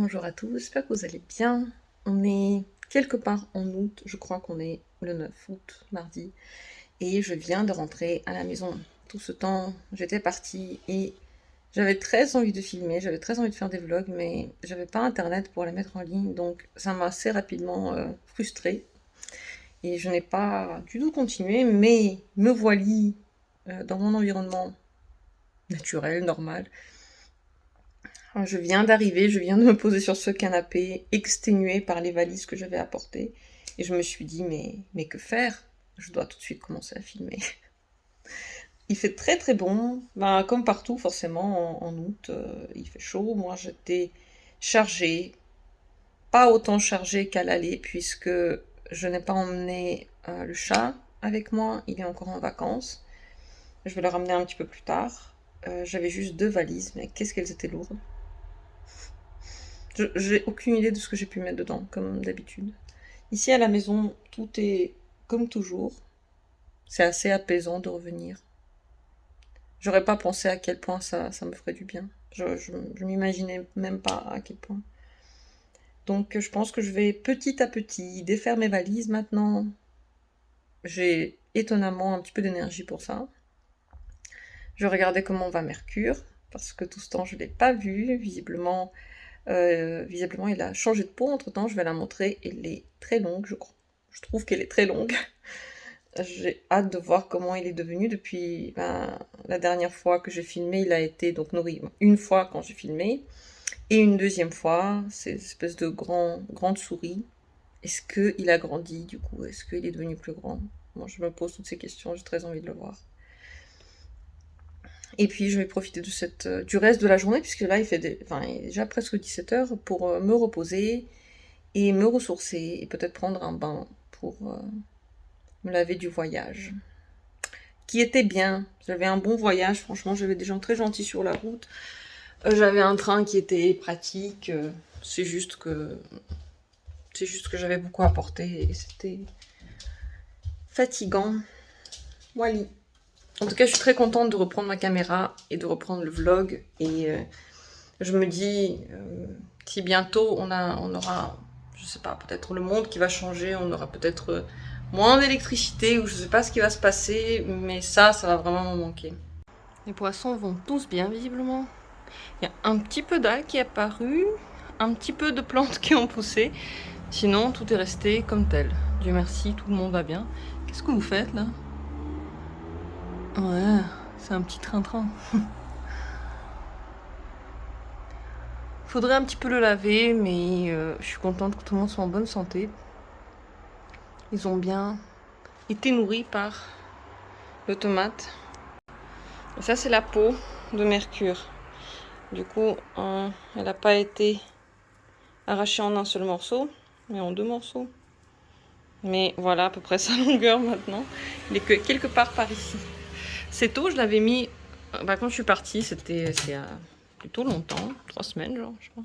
bonjour à tous, j'espère que vous allez bien. On est quelque part en août, je crois qu'on est le 9 août, mardi, et je viens de rentrer à la maison. Tout ce temps, j'étais partie et j'avais très envie de filmer, j'avais très envie de faire des vlogs, mais j'avais pas internet pour les mettre en ligne, donc ça m'a assez rapidement frustrée. Et je n'ai pas du tout continué, mais me voici dans mon environnement naturel, normal. Je viens d'arriver, je viens de me poser sur ce canapé, exténuée par les valises que j'avais apportées. Et je me suis dit, mais que faire? Je dois tout de suite commencer à filmer. Il fait très très bon, ben, comme partout forcément en août, il fait chaud. Moi j'étais chargée, pas autant chargée qu'à l'aller, puisque je n'ai pas emmené le chat avec moi, il est encore en vacances. Je vais le ramener un petit peu plus tard. J'avais juste 2 valises, mais qu'est-ce qu'elles étaient lourdes. J'ai aucune idée de ce que j'ai pu mettre dedans, comme d'habitude. Ici à la maison, tout est comme toujours. C'est assez apaisant de revenir. J'aurais pas pensé à quel point ça me ferait du bien. Je m'imaginais même pas à quel point. Donc je pense que je vais petit à petit défaire mes valises maintenant. J'ai étonnamment un petit peu d'énergie pour ça. Je regardais comment va Mercure, parce que tout ce temps je l'ai pas vu. Visiblement, il a changé de peau entre-temps, je vais la montrer. Elle est très longue, je crois. Je trouve qu'elle est très longue. J'ai hâte de voir comment il est devenu depuis la dernière fois que j'ai filmé. Il a été donc nourri une fois quand j'ai filmé, et une deuxième fois, c'est une espèce de grande souris. Est-ce qu'il a grandi du coup? Est-ce qu'il est devenu plus grand? Moi, je me pose toutes ces questions, j'ai très envie de le voir. Et puis je vais profiter de du reste de la journée, puisque là il est déjà presque 17h, pour me reposer et me ressourcer, et peut-être prendre un bain pour me laver du voyage. Qui était bien, j'avais un bon voyage, franchement j'avais des gens très gentils sur la route, j'avais un train qui était pratique, c'est juste que j'avais beaucoup à porter et c'était fatigant. Voilà. En tout cas, je suis très contente de reprendre ma caméra et de reprendre le vlog. Et je me dis, si bientôt on aura, je sais pas, peut-être le monde qui va changer, on aura peut-être moins d'électricité, ou je sais pas ce qui va se passer, mais ça va vraiment me manquer. Les poissons vont tous bien, visiblement. Il y a un petit peu d'algues qui est apparu, un petit peu de plantes qui ont poussé. Sinon, tout est resté comme tel. Dieu merci, tout le monde va bien. Qu'est-ce que vous faites là? Ouais, c'est un petit train-train. Faudrait un petit peu le laver, mais je suis contente que tout le monde soit en bonne santé. Ils ont bien été nourris par le tomate. Et ça, c'est la peau de Mercure. Du coup, elle n'a pas été arrachée en un seul morceau, mais en 2 morceaux. Mais voilà à peu près sa longueur maintenant. Il est que quelque part par ici. Cette eau, je l'avais mis quand je suis partie, c'est il y a plutôt longtemps, 3 semaines genre, je crois.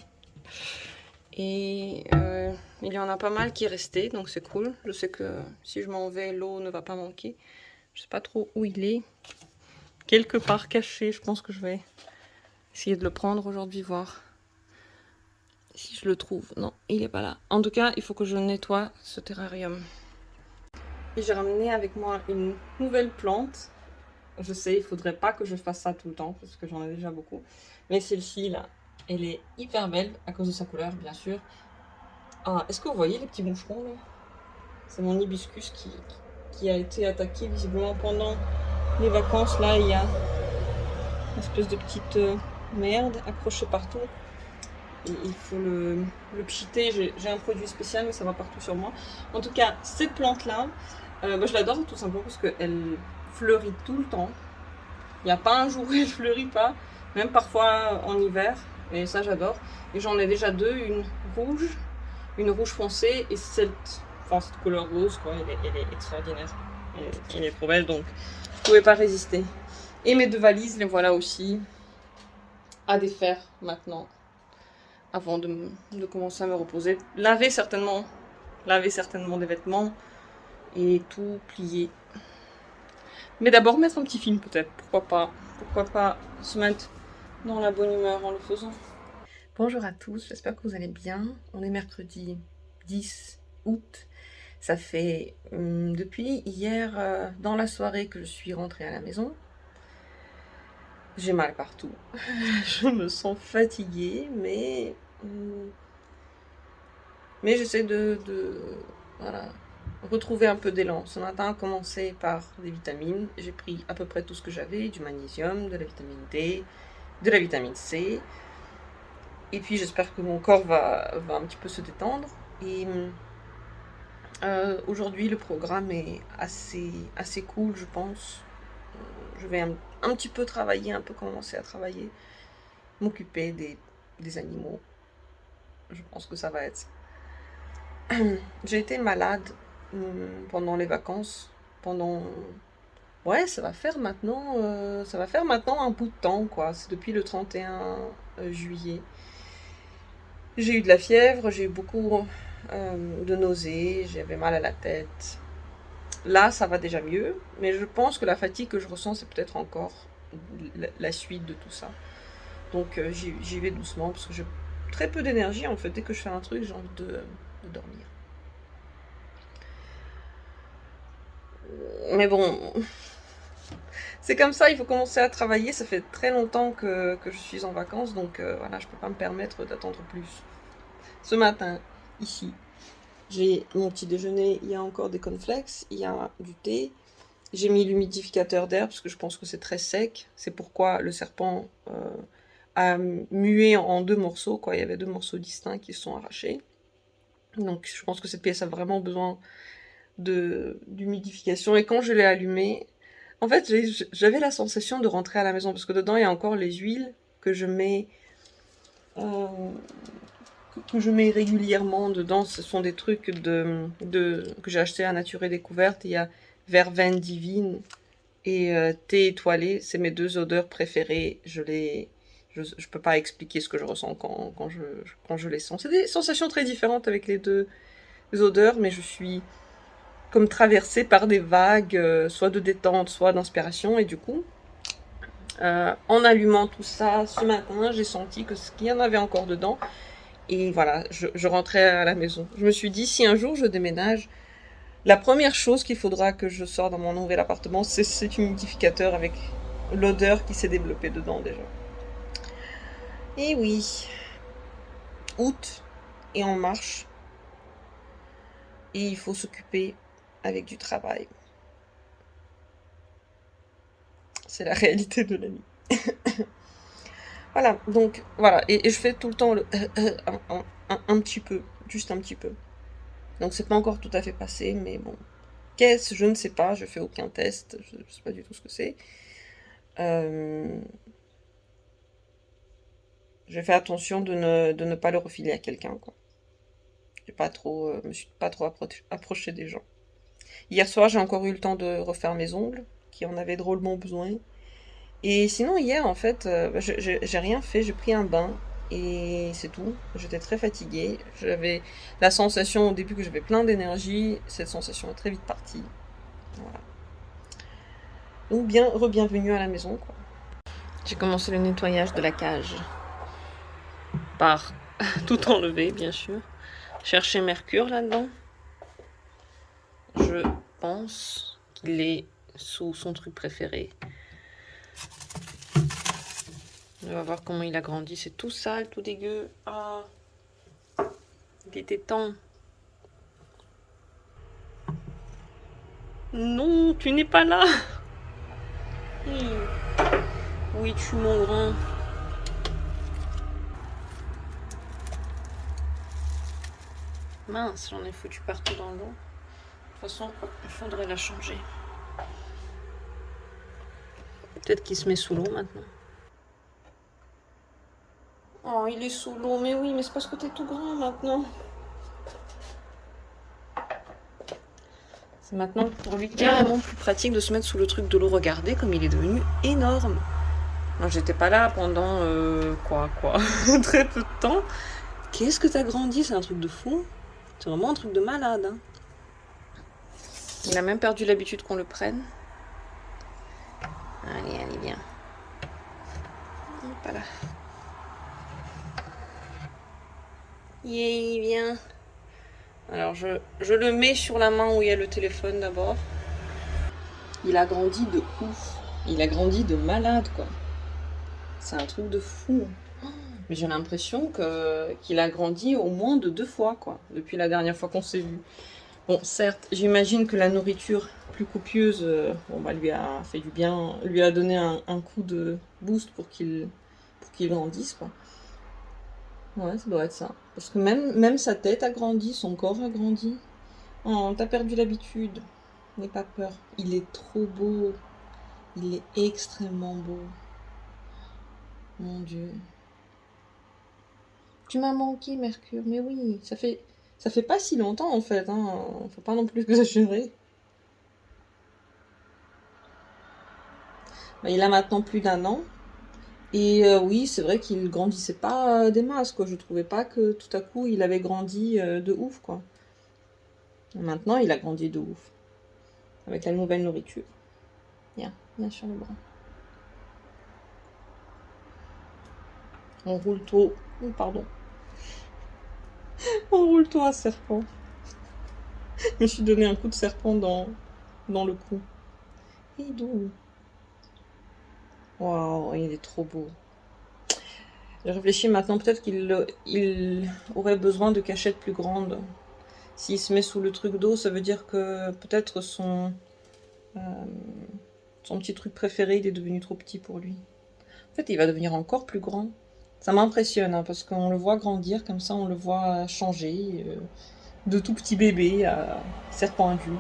Et il y en a pas mal qui est resté, donc c'est cool. Je sais que si je m'en vais, l'eau ne va pas manquer. Je sais pas trop où il est. Quelque part caché, je pense que je vais essayer de le prendre aujourd'hui, voir si je le trouve. Non, il est pas là. En tout cas, il faut que je nettoie ce terrarium. Et j'ai ramené avec moi une nouvelle plante. Je sais, il faudrait pas que je fasse ça tout le temps, parce que j'en ai déjà beaucoup. Mais celle-ci, là, elle est hyper belle, à cause de sa couleur, bien sûr. Ah, est-ce que vous voyez les petits moucherons, là? C'est mon hibiscus qui a été attaqué, visiblement, pendant les vacances. Là, il y a une espèce de petite merde accrochée partout. Et il faut le pchiter. J'ai un produit spécial, mais ça va partout sur moi. En tout cas, cette plante-là, je l'adore tout simplement parce qu'elle fleurit tout le temps. Il n'y a pas un jour où elle fleurit pas, même parfois en hiver, et ça j'adore. Et j'en ai déjà 2, une rouge foncée, et cette couleur rose, quoi, elle est extraordinaire. Elle est trop belle, donc je pouvais pas résister. Et mes 2 valises, les voilà aussi à défaire maintenant, avant de commencer à me reposer. Laver certainement des vêtements, et tout plier. Mais d'abord mettre un petit film peut-être, pourquoi pas se mettre dans la bonne humeur en le faisant. Bonjour à tous, j'espère que vous allez bien. On est mercredi 10 août. Ça fait depuis hier dans la soirée que je suis rentrée à la maison. J'ai mal partout. Je me sens fatiguée, mais j'essaie voilà, retrouver un peu d'élan. Ce matin a commencé par des vitamines. J'ai pris à peu près tout ce que j'avais, du magnésium, de la vitamine D, de la vitamine C. Et puis j'espère que mon corps va un petit peu se détendre. Et aujourd'hui le programme est assez cool, je pense. Je vais un petit peu travailler, un peu commencer à travailler, m'occuper des animaux. Je pense que ça va être ça. J'ai été malade pendant les vacances, Ouais, ça va faire maintenant un bout de temps, quoi. C'est depuis le 31 juillet. J'ai eu de la fièvre, j'ai eu beaucoup de nausées, j'avais mal à la tête. Là, ça va déjà mieux, mais je pense que la fatigue que je ressens, c'est peut-être encore la suite de tout ça. Donc j'y vais doucement, parce que j'ai très peu d'énergie, en fait. Dès que je fais un truc, j'ai envie de dormir. Mais bon, c'est comme ça, il faut commencer à travailler. Ça fait très longtemps que je suis en vacances, donc voilà, je peux pas me permettre d'attendre plus. Ce matin, ici, j'ai mon petit déjeuner, il y a encore des cornflakes, il y a du thé. J'ai mis l'humidificateur d'air parce que je pense que c'est très sec. C'est pourquoi le serpent a mué en deux morceaux, quoi. Il y avait deux morceaux distincts qui se sont arrachés. Donc je pense que cette pièce a vraiment besoin d'humidification. Et quand je l'ai allumé, en fait, j'avais la sensation de rentrer à la maison parce que dedans il y a encore les huiles que je mets régulièrement dedans. Ce sont des trucs que j'ai acheté à Nature et Découverte. Il y a verveine divine et thé étoilé. C'est mes deux odeurs préférées. Je peux pas expliquer ce que je ressens quand je les sens. C'est des sensations très différentes avec les deux odeurs, mais je suis comme traversée par des vagues, soit de détente, soit d'inspiration. Et du coup, en allumant tout ça ce matin, j'ai senti qu'il y en avait encore dedans. Et voilà, je rentrais à la maison. Je me suis dit, si un jour je déménage, la première chose qu'il faudra que je sorte dans mon nouvel appartement, c'est cet humidificateur avec l'odeur qui s'est développée dedans déjà. Et oui, août et on marche. Et il faut s'occuper avec du travail. C'est la réalité de la vie. Voilà, donc voilà, et je fais tout le temps un petit peu, juste un petit peu. Donc c'est pas encore tout à fait passé, mais bon. Qu'est-ce? Je ne sais pas, je fais aucun test, je ne sais pas du tout ce que c'est. Je fais attention de ne pas le refiler à quelqu'un, quoi. Me suis pas trop approchée des gens. Hier soir, j'ai encore eu le temps de refaire mes ongles, qui en avaient drôlement besoin. Et sinon, hier, en fait, j'ai rien fait, j'ai pris un bain, et c'est tout. J'étais très fatiguée. J'avais la sensation au début que j'avais plein d'énergie. Cette sensation est très vite partie. Voilà. Donc, bienvenue à la maison, quoi. J'ai commencé le nettoyage de la cage. Par tout enlever, bien sûr. Chercher Mercure là-dedans. Je pense qu'il est sous son truc préféré. On va voir comment il a grandi. C'est tout sale, tout dégueu. Ah, il était temps. Non, tu n'es pas là. Où es-tu, mon grand? Mince, j'en ai foutu partout dans l'eau. De toute façon, il faudrait la changer. Peut-être qu'il se met sous l'eau maintenant. Oh, il est sous l'eau. Mais oui, mais c'est parce que t'es tout grand maintenant. C'est maintenant pour lui carrément plus pratique de se mettre sous le truc de l'eau. Regardez comme il est devenu énorme. Moi, j'étais pas là pendant quoi très peu de temps. Qu'est-ce que t'as grandi? C'est un truc de fou. C'est vraiment un truc de malade. Hein. Il a même perdu l'habitude qu'on le prenne. Allez, viens. Hop là. il vient. Alors je le mets sur la main où il y a le téléphone d'abord. Il a grandi de ouf. Il a grandi de malade, quoi. C'est un truc de fou. Mais j'ai l'impression qu'il a grandi au moins de 2 fois, quoi, depuis la dernière fois qu'on s'est vu. Bon, certes, j'imagine que la nourriture plus copieuse lui a fait du bien, lui a donné un coup de boost pour qu'il grandisse, quoi. Ouais, ça doit être ça. Parce que même sa tête a grandi, son corps a grandi. Oh, t'as perdu l'habitude. N'aie pas peur. Il est trop beau. Il est extrêmement beau. Mon Dieu. Tu m'as manqué, Mercure. Mais oui, ça fait pas si longtemps en fait. Hein. Faut pas non plus exagérer. Bah, il a maintenant plus d'1 an. Et oui, c'est vrai qu'il grandissait pas des masses, quoi. Je trouvais pas que tout à coup il avait grandi de ouf, quoi. Et maintenant, il a grandi de ouf. Avec la nouvelle nourriture. Viens sur le bras. On roule tôt. Oh, pardon. On roule tôt un serpent. Je me suis donné un coup de serpent dans le cou. Et d'où? Waouh, il est trop beau. Je réfléchis maintenant, peut-être qu'il aurait besoin de cachettes plus grandes. S'il se met sous le truc d'eau, ça veut dire que peut-être son petit truc préféré, il est devenu trop petit pour lui. En fait, il va devenir encore plus grand. Ça m'impressionne, hein, parce qu'on le voit grandir, comme ça on le voit changer de tout petit bébé à serpent adulte.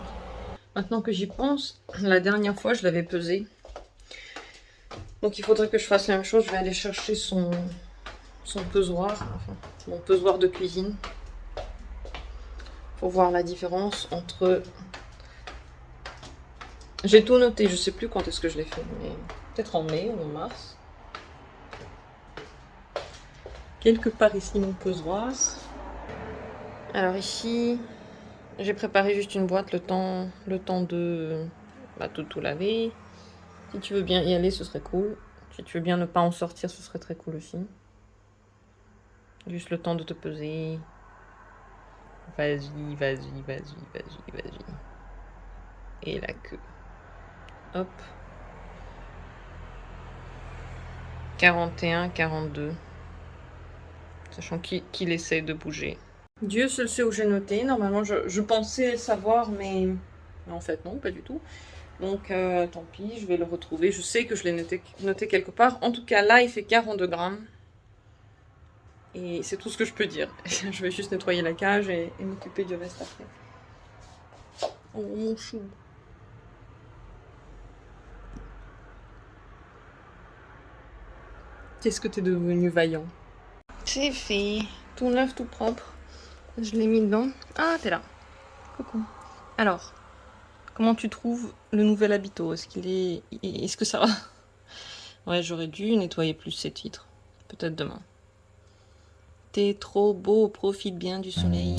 Maintenant que j'y pense, la dernière fois je l'avais pesé. Donc il faudrait que je fasse la même chose, je vais aller chercher son pesoir, enfin mon pesoir de cuisine, pour voir la différence entre... J'ai tout noté, je sais plus quand est-ce que je l'ai fait, mais peut-être en mai ou en mars. Quelque part ici mon pesoir. Alors ici, j'ai préparé juste une boîte le temps de tout laver. Si tu veux bien y aller, ce serait cool. Si tu veux bien ne pas en sortir, ce serait très cool aussi. Juste le temps de te peser. Vas-y, vas-y, vas-y, vas-y, vas-y. Et la queue. Hop. 41, 42. Sachant qu'il essaie de bouger. Dieu seul sait où j'ai noté. Normalement, je pensais savoir, mais en fait, non, pas du tout. Donc, tant pis, je vais le retrouver. Je sais que je l'ai noté quelque part. En tout cas, là, il fait 42 grammes. Et c'est tout ce que je peux dire. Je vais juste nettoyer la cage et m'occuper du reste après. Oh, mon chou. Qu'est-ce que t'es devenu vaillant. C'est fait. Tout neuf, tout propre. Je l'ai mis dedans. Ah, t'es là. Coucou. Alors, comment tu trouves le nouvel habito? Est-ce que ça va? Ouais, j'aurais dû nettoyer plus ces titres. Peut-être demain. T'es trop beau, profite bien du soleil.